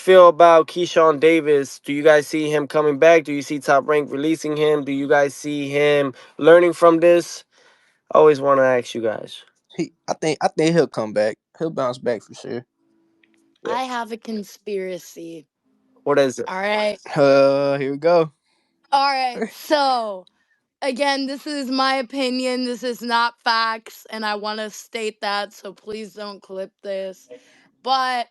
feel about Keyshawn Davis? Do you guys see him coming back? Do you see Top Rank releasing him? Do you guys see him learning from this? I always want to ask you guys. I think he'll come back. He'll bounce back for sure. Yeah. I have a conspiracy. What is it? All right. Here we go. All right. So, again, this is my opinion. This is not facts. And I want to state that. So please don't clip this. But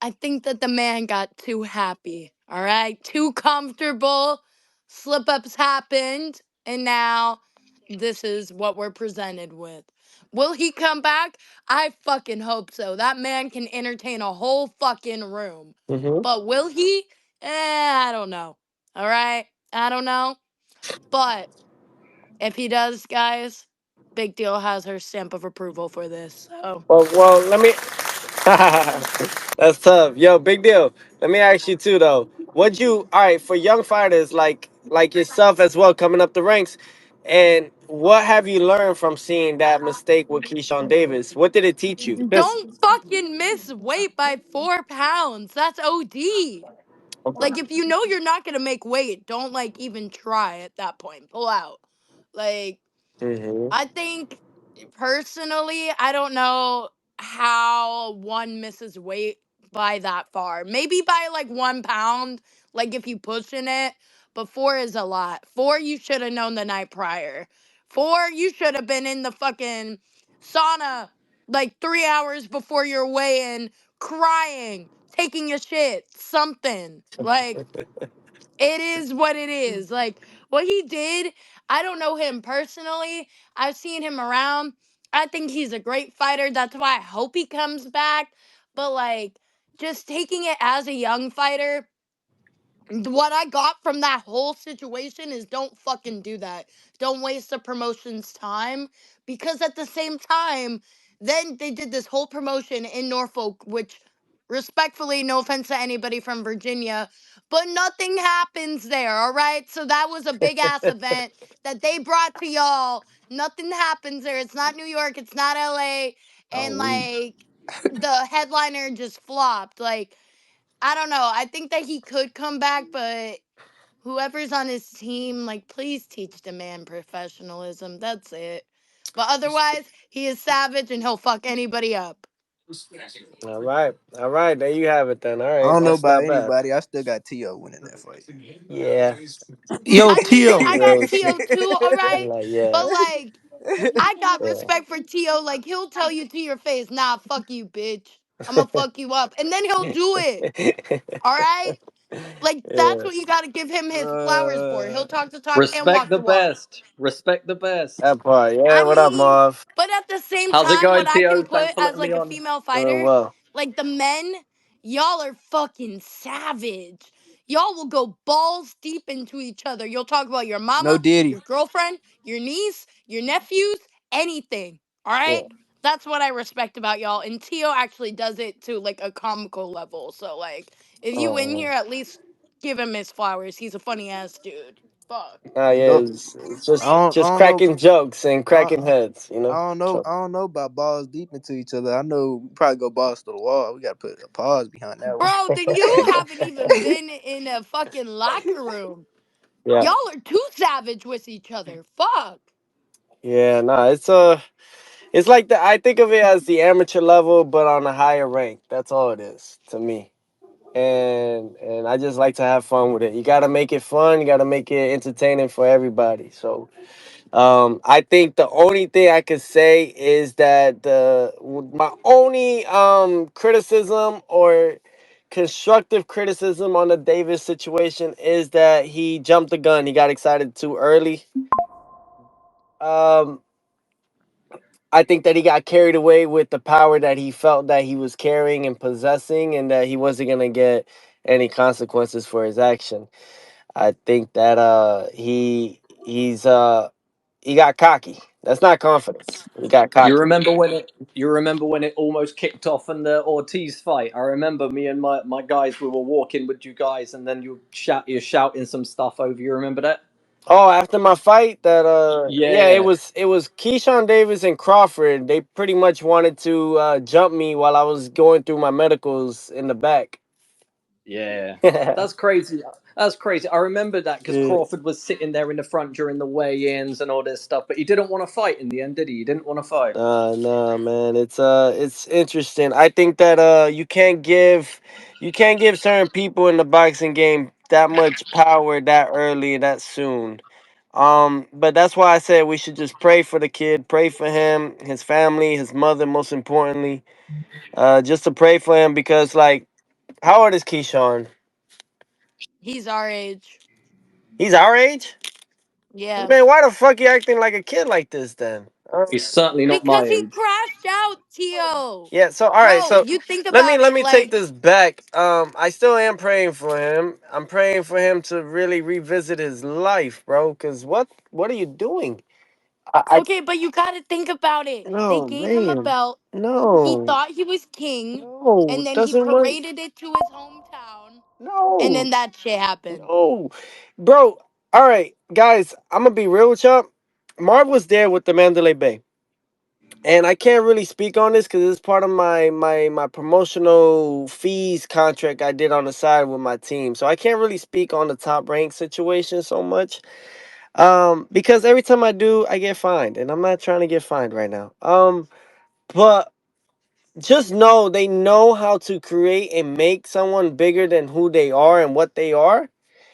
I think that the man got too happy. All right. Too comfortable. Slip ups happened. And now this is what we're presented with. Will he come back? I fucking hope so. That man can entertain a whole fucking room. Mm-hmm. But will he? I don't know. All right. I don't know. But if he does, guys, Big Deal has her stamp of approval for this. So Well, let me. That's tough. Yo, big deal. Let me ask you too, though. What you all right for young fighters like yourself as well coming up the ranks, and what have you learned from seeing that mistake with Keyshawn Davis? What did it teach you? Because don't fucking miss weight by 4 pounds. That's OD. Like if you know you're not gonna make weight, don't like even try at that point. Pull out. Like hmm I think personally, I don't know how one misses weight by that far. Maybe by like 1 pound, like if you pushing it. But four is a lot. Four, you should have known the night prior. Four, you should have been in the fucking sauna like 3 hours before your weigh-in, crying, taking a shit, something. Like it is what it is. Like what he did, I don't know him personally. I've seen him around. I think he's a great fighter. That's why I hope he comes back. But like just taking it as a young fighter, what I got from that whole situation is don't fucking do that. Don't waste the promotion's time because at the same time, then they did this whole promotion in Norfolk, which respectfully, no offense to anybody from Virginia, but nothing happens there, all right? So that was a big ass event that they brought to y'all. Nothing happens there. It's not New York, it's not LA, Oh, and we. like the headliner just flopped. Like I don't know. I think that he could come back, but whoever's on his team, like, please teach the man professionalism. That's it. But otherwise, he is savage and he'll fuck anybody up. all right, all right. There you have it. Then all I right, don't know that's about not bad. anybody. I still got T.O. winning that fight. Yeah, Yo, I mean, Tio. I got yeah, T.O. too, all right? like yeah, But, like, I got yeah. respect for T.O. Like, he'll tell you to your face, nah, fuck you, bitch. I'm gonna fuck you up. And then he'll do it, all right? Like, that's Yeah, what you gotta give him his flowers for. uh, He'll talk the talk and Respect walk the the walk. best. Respect the best. that part. Yeah, I what up, mean, Marv? but at the same How's it time, going, what I Tio? can put Thanks for as letting me like a on. female Doing fighter, well. like the men, y'all are fucking savage. Y'all will go balls deep into each other. You'll talk about your no mama, Diddy. your girlfriend, your niece, your nephews, anything. All Yeah. right? That's what I respect about y'all. And Tio actually does it to like a comical level. So, like, if you in Oh, here, at least give him his flowers. He's a funny ass dude. Fuck. nah, yeah, No, it's I just don't know. cracking jokes and I, cracking heads, you know. I don't know. So, I don't know about balls deep into each other. I know we probably go balls to the wall. We gotta put a pause behind that one. Bro, then you haven't even been in a fucking locker room. yeah, Y'all are too savage with each other. Fuck. yeah, nah, it's like the I think of it as the amateur level, but on a higher rank. That's all it is to me. And I just like to have fun with it. You got to make it fun. You got to make it entertaining for everybody. So I think the only thing I could say is that my only criticism or constructive criticism on the Davis situation is that he jumped the gun. He got excited too early. Um, I think that he got carried away with the power that he felt that he was carrying and possessing, and that he wasn't gonna get any consequences for his action. I think that he got cocky. That's not confidence. He got You cocky. remember when it? You remember when it almost kicked off in the Ortiz fight? I remember me and my guys. We were walking with you guys, and then you're shouting some stuff over. You remember that? Oh, after my fight, that yeah, it Yeah. was Keyshawn Davis and Crawford. They pretty much wanted to jump me while I was going through my medicals in the back. Yeah, that's crazy. That's crazy. I remember that because Yeah. Crawford was sitting there in the front during the weigh-ins and all this stuff, but he didn't want to fight in the end, did he? He didn't want to fight. Nah, man. It's interesting. I think that you can't give certain people in the boxing game that much power that early, that soon. But that's why I said we should just pray for the kid, pray for him, his family, his mother, most importantly. Just to pray for him because, like, how old is Keyshawn? He's our age. He's our age. Yeah. Man, why the fuck you acting like a kid like this then? He's certainly not my Because he age. crashed out, Tio. Yeah, so all right, Bro, so you think let me about let it. me take Like, this back. I still am praying for him. I'm praying for him to really revisit his life, bro. Cause what are you doing? I okay, but you gotta think about it. They no gave him a man, belt. He no, thought he was king. no, And then he doesn't work. paraded it to his hometown. And No, then that shit happened. no, bro. All right, guys, I'm gonna be real with y'all. Marv was there with the Mandalay Bay. And I can't really speak on this because it's part of my promotional fees contract I did on the side with my team. So I can't really speak on the top rank situation so much. Because every time I do, I get fined, and I'm not trying to get fined right now. But just know they know how to create and make someone bigger than who they are and what they are,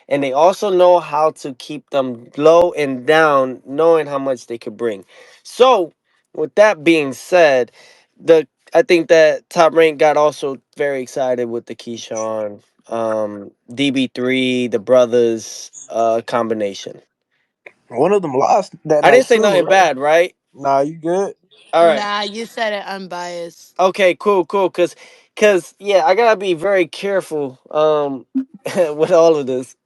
and they also know how to keep them low and down, knowing how much they could bring. So, with that being said, the I think that Top Rank got also very excited with the Keyshawn, DB3, the brothers combination. One of them lost that I night didn't say too, nothing right? bad, right? Nah, you good? All right. Nah, you said it unbiased. Okay, cool. Cause yeah, I gotta be very careful with all of this.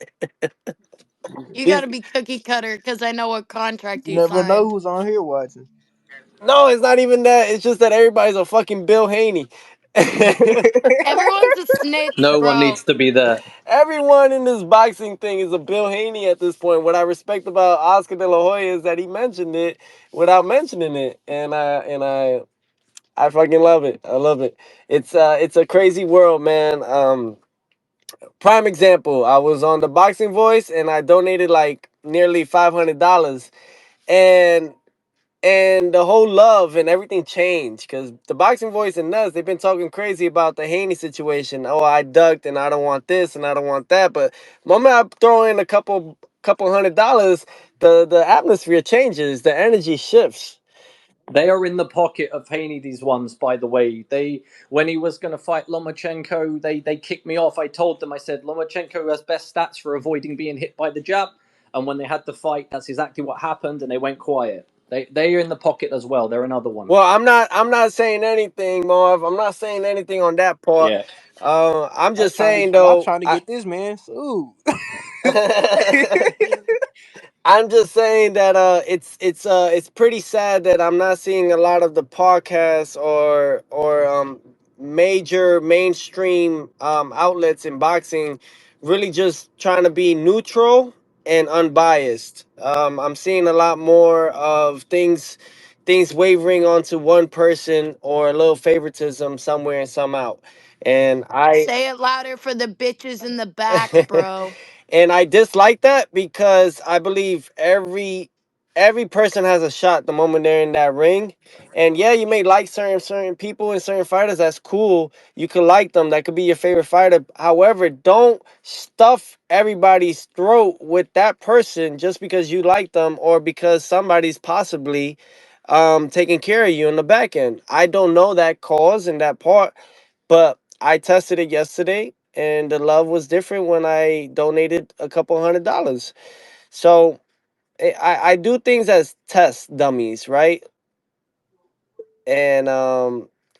You Be- gotta be cookie cutter because I know what contract You you never know signed. who's on here watching. No, it's not even that. It's just that everybody's a fucking Bill Haney. Everyone's a snitch, No one bro. needs to be there. Everyone in this boxing thing is a Bill Haney at this point. What I respect about Oscar De La Hoya is that he mentioned it without mentioning it, and I fucking love it. I love it. It's a crazy world, man. Prime example. I was on the Boxing Voice, and I donated like nearly $500, and the whole love and everything changed because the Boxing Voice and us, they've been talking crazy about the Haney situation. Oh, I ducked and I don't want this and I don't want that. But the moment I throw in a couple $100, the atmosphere changes, the energy shifts. They are in the pocket of Haney. These ones, by the way, they when he was going to fight Lomachenko, they kicked me off. I told them, I said Lomachenko has best stats for avoiding being hit by the jab, and when they had the fight, that's exactly what happened, and they went quiet. They are in the pocket as well. They're another one. Well, I'm not saying anything, Marv. I'm not saying anything on that part. Yeah. I'm I'm just trying to saying I'm though. trying to get this man sued. I'm just saying that it's pretty sad that I'm not seeing a lot of the podcasts or major mainstream outlets in boxing really just trying to be neutral and unbiased. I'm seeing a lot more of things wavering onto one person or a little favoritism somewhere and some out. And I Say it louder for the bitches in the back, bro. and I dislike that because I believe every person has a shot the moment they're in that ring. And yeah, you may like certain people and certain fighters. That's cool. You can like them. That could be your favorite fighter. However, don't stuff everybody's throat with that person just because you like them or because somebody's possibly taking care of you in the back end. I don't know that cause and that part, but I tested it yesterday, and the love was different when I donated a couple $100. So I do things as test dummies, right? And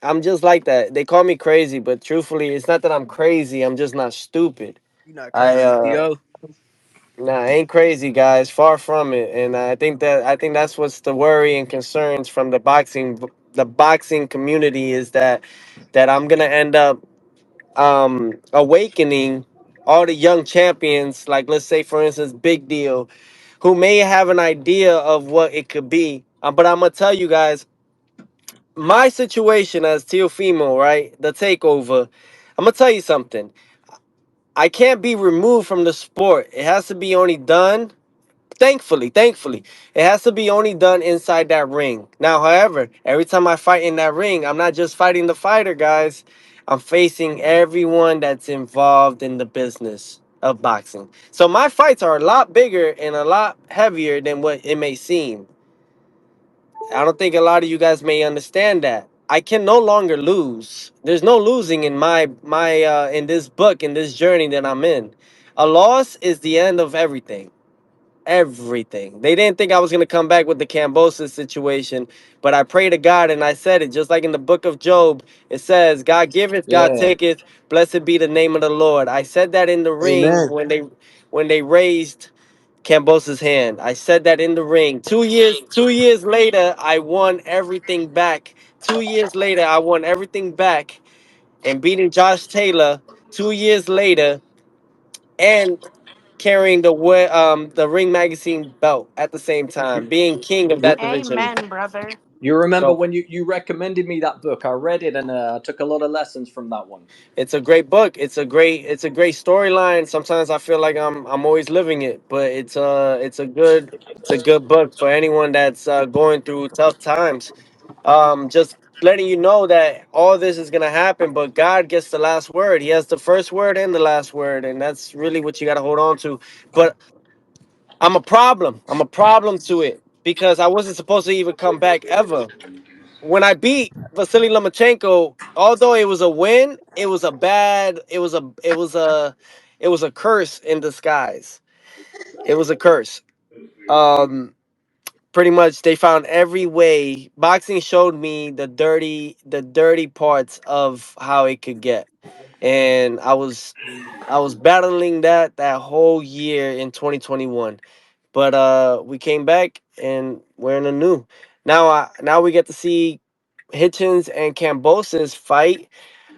I'm just like that. They call me crazy, but truthfully, it's not that I'm crazy. I'm just not stupid. You not I crazy, Theo. Nah, I ain't crazy, guys. Far from it. And I think that's what's the worry and concerns from the boxing community is that I'm gonna end up awakening all the young champions, like let's say for instance Big Deal, who may have an idea of what it could be. But I'm gonna tell you guys my situation as Teofimo, right? The takeover. I'm gonna tell you something. I can't be removed from the sport. It has to be only done. Thankfully, it has to be only done inside that ring. Now, however, every time I fight in that ring, I'm not just fighting the fighter, guys. I'm facing everyone that's involved in the business of boxing. So my fights are a lot bigger and a lot heavier than what it may seem. I don't think a lot of you guys may understand that. I can no longer lose. There's no losing in my in this book, in this journey that I'm in. A loss is the end of everything. Everything. They didn't think I was gonna come back with the Cambosa situation, but I pray to God and I said it just like in the book of Job. It says, "God giveth, God Yeah. taketh. Blessed be the name of the Lord." I said that in the ring Amen. when they raised Cambosa's hand. I said that in the ring. 2 years later, I won everything back. 2 years later, I won everything back and beating Josh Taylor 2 years later and carrying the Ring Magazine belt at the same time, You, being king of you that division. Amen, brother. you remember So when you recommended me that book? I read it and I took a lot of lessons from that one. it's a great book. It's a great storyline. Sometimes I feel like I'm always living it, but it's a good book for anyone that's going through tough times. Just letting you know that all this is gonna happen, but God gets the last word. He has the first word and the last word, and that's really what you got to hold on to. But I'm a problem. I'm a problem to it because I wasn't supposed to even come back ever. When I beat Vasily Lomachenko, although it was a win, it was a curse in disguise. It was a curse. Um, Pretty much they found every way. Boxing showed me the dirty parts of how it could get, and I was battling that whole year in 2021. But we came back and we're in a new. Now we get to see Hitchens and Cambosis fight.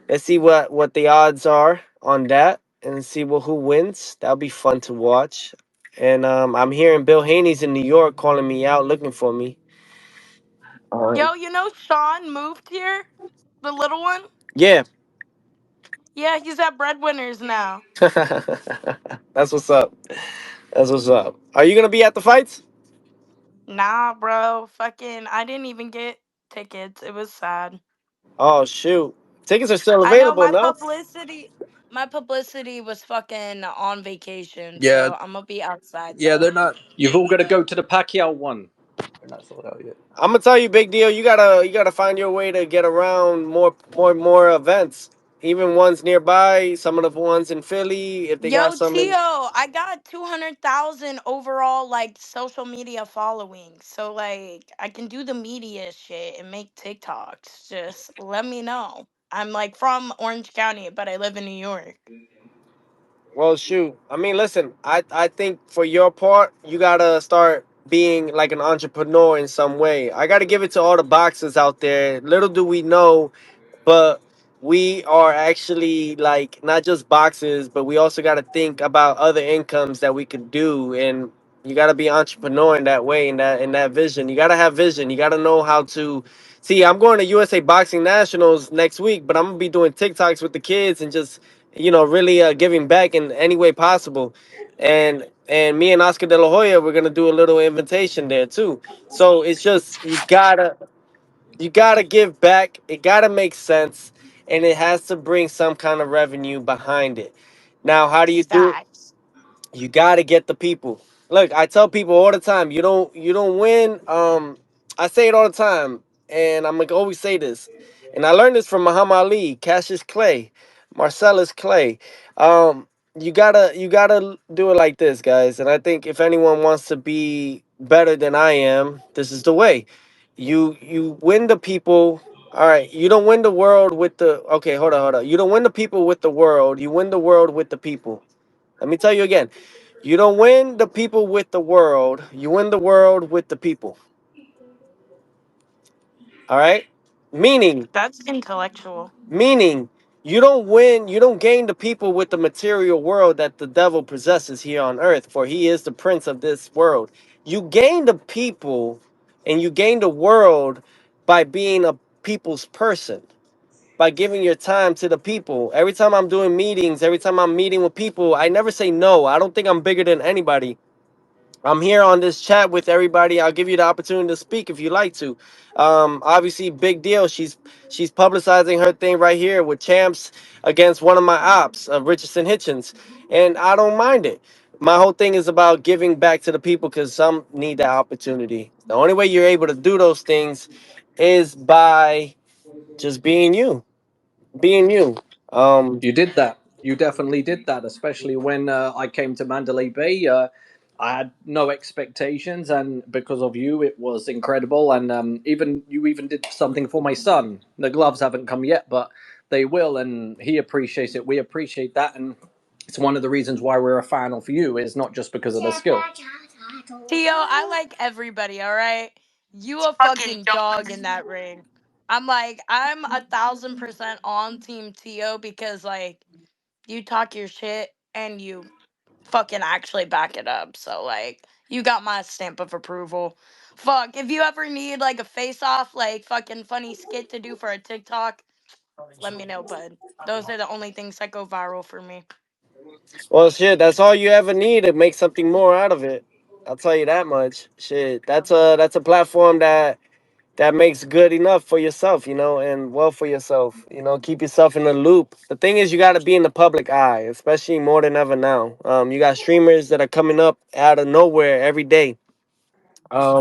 Let's see what the odds are on that and see who wins. That'll be fun to watch. And I'm hearing Bill Haney's in New York calling me out, looking for me. All right. Yo, you know Sean moved here? The little one? Yeah. Yeah, he's at Breadwinners now. That's what's up. That's what's up. Are you gonna be at the fights? Nah, bro. Fucking, I didn't even get tickets. It was sad. Oh shoot. Tickets are still I know available, no? my publicity was fucking on vacation, Yeah, so I'm gonna be outside yeah, though. You've all got to go to the Pacquiao one. they're not sold out yet. I'm gonna tell you, big deal. You gotta find your way to get around more events, even ones nearby. Some of the ones in Philly, if they got Yo, some in. Tio, I got 200,000 overall like social media following. So like I can do the media shit and make TikToks. Just let me know. I'm like from Orange County, but I live in New York. Well, shoot. I mean, listen. I think for your part, you gotta start being like an entrepreneur in some way. I gotta give it to all the boxers out there. Little do we know, but we are actually like not just boxes, but we also got to think about other incomes that we could do, and you got to be entrepreneur in that way, in that vision. You got to have vision. You got to know how to see. I'm going to USA Boxing Nationals next week, but I'm gonna be doing TikToks with the kids and just really giving back in any way possible. And me and Oscar De La Hoya, we're gonna do a little invitation there too. So it's just you gotta give back. It gotta make sense, and it has to bring some kind of revenue behind it. Now, how do you do it? Facts. You gotta get the people. Look, I tell people all the time, you don't win. I say it all the time, and I'm gonna always say this. And I learned this from Muhammad Ali, Cassius Clay, Marcellus Clay. Um, you gotta do it like this, guys. And I think if anyone wants to be better than I am, this is the way. You win the people. All right, you don't win the world with the. Okay, hold on. You don't win the people with the world. You win the world with the people. Let me tell you again. You don't win the people with the world. You win the world with the people. All right? Meaning, That's intellectual. meaning you don't win, you don't gain the people with the material world that the devil possesses here on earth, for he is the prince of this world. You gain the people and you gain the world by being a people's person. by giving your time to the people. Every time I'm doing meetings, every time I'm meeting with people, I never say no. I don't think I'm bigger than anybody. I'm here on this chat with everybody. I'll give you the opportunity to speak if you like to. Obviously, big deal. She's publicizing her thing right here with champs against one of my ops, Richardson Hitchens, and I don't mind it. My whole thing is about giving back to the people because some need that opportunity. The only way you're able to do those things is by just being you, being you. Um, You did that. You definitely did that, especially when I came to Mandalay Bay. I had no expectations, and because of you, it was incredible. And even you even did something for my son. The gloves haven't come yet, but they will, and he appreciates it. We appreciate that, and it's one of the reasons why we're a fan of you. Is not just because of the skill. Tio, I like everybody, all right? You a fucking dog in that ring. I'm 1,000% on Team Tio because, like, you talk your shit and you fucking actually back it up. So, like, you got my stamp of approval. Fuck, if you ever need, like, a face off, like, fucking funny skit to do for a TikTok, let me know, bud. Those are the only things that go viral for me. well, shit, that's all you ever need to make something more out of it. I'll tell you that much. Shit, that's a platform that makes good enough for yourself, and well for yourself. Keep yourself in the loop. The thing is, you got to be in the public eye, especially more than ever now. You got streamers that are coming up out of nowhere every day.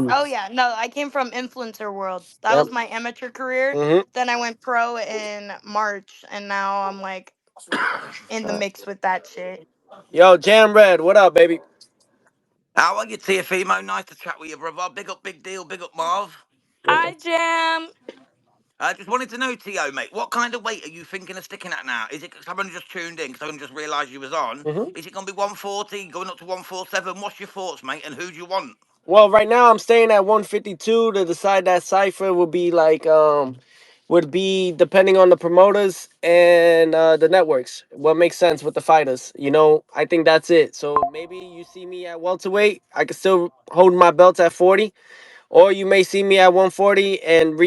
Oh yeah, no, I came from influencer world. That Yep. was my amateur career. hmm Then I went pro in March, and now I'm like in the mix with that shit. Yo, Jam Red, what up, baby? How are you, Teofimo? Nice to chat with you, brother. Big up, big deal. Big up, Marv. Hi, Jam. I just wanted to know, Teo, mate, what kind of weight are you thinking of sticking at now? Is it, cause I've only just tuned in, because I only just realised you was on. hmm Is it going to be 140, going up to 147? What's your thoughts, mate, and who do you want? Well, right now I'm staying at 152. To decide that cipher would be would be depending on the promoters and the networks. What makes sense with the fighters? I think that's it. So maybe you see me at welterweight. I can still hold my belt at 40, or you may see me at 140 and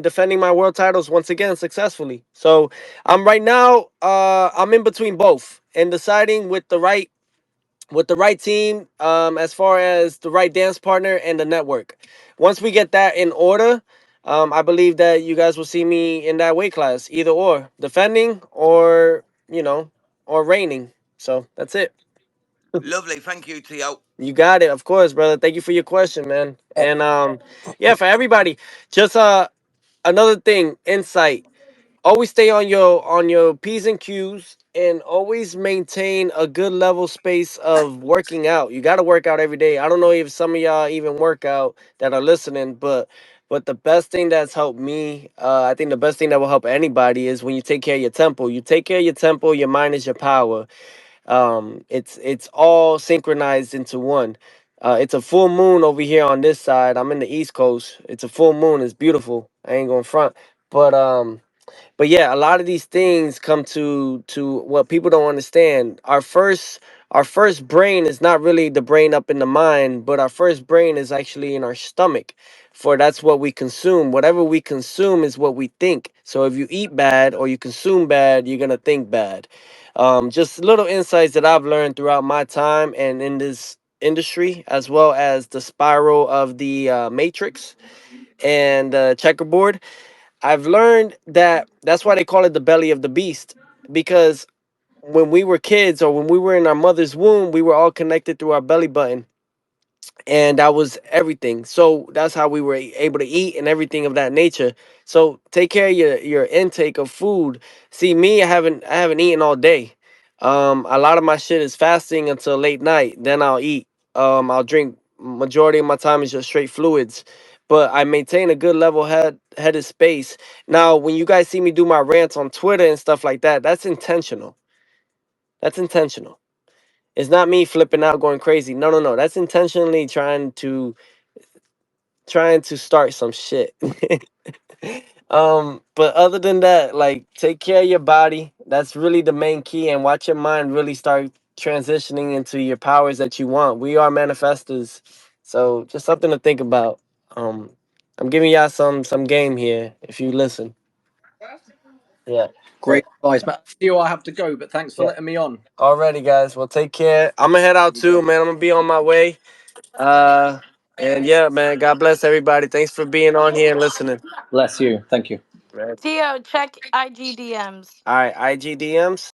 defending my world titles once again successfully. So I'm right now. I'm in between both and deciding with the right team, as far as the right dance partner and the network. Once we get that in order, I believe that you guys will see me in that weight class, either or, defending or reigning. So that's it. Lovely. Thank you, Teo. You got it, of course, brother. Thank you for your question, man. And yeah, for everybody, just another thing, insight. Always stay on your p's and q's, and always maintain a good level space of working out. You got to work out every day. I don't know if some of y'all even work out that are listening, but the best thing that's helped me, I think the best thing that will help anybody is when you take care of your temple. You take care of your temple, your mind is your power. It's all synchronized into one. It's a full moon over here on this side. I'm in the East Coast. It's a full moon. It's beautiful. I ain't going front. But yeah, a lot of these things come to what people don't understand. Our first brain is not really the brain up in the mind, but our first brain is actually in our stomach. For that's what we consume. Whatever we consume is what we think. So if you eat bad or you consume bad, you're gonna think bad. Just little insights that I've learned throughout my time and in this industry, as well as the spiral of the matrix and checkerboard. I've learned that that's why they call it the belly of the beast, because when we were kids or when we were in our mother's womb, we were all connected through our belly button, and that was everything. So that's how we were able to eat and everything of that nature. So take care of your intake of food. See, me, I haven't eaten all day. A lot of my shit is fasting until late night. Then I'll eat. I'll drink. Majority of my time is just straight fluids, but I maintain a good level headed space. Now, when you guys see me do my rants on Twitter and stuff like that, that's intentional. That's intentional. It's not me flipping out, going crazy. No, no, no. That's intentionally trying to start some shit. But other than that, like, take care of your body. That's really the main key, and watch your mind really start transitioning into your powers that you want. We are manifestors, so just something to think about. Um, I'm giving y'all some game here if you listen. Yeah. Great advice, but Theo, I have to go. But thanks for Yeah. letting me on. Alrighty, guys. Well, take care. I'm gonna head out too, man. I'm gonna be on my way. And yeah, man. God bless everybody. Thanks for being on here and listening. Bless you. Thank you. Man. Theo, check IG DMs. All right, IGDMs.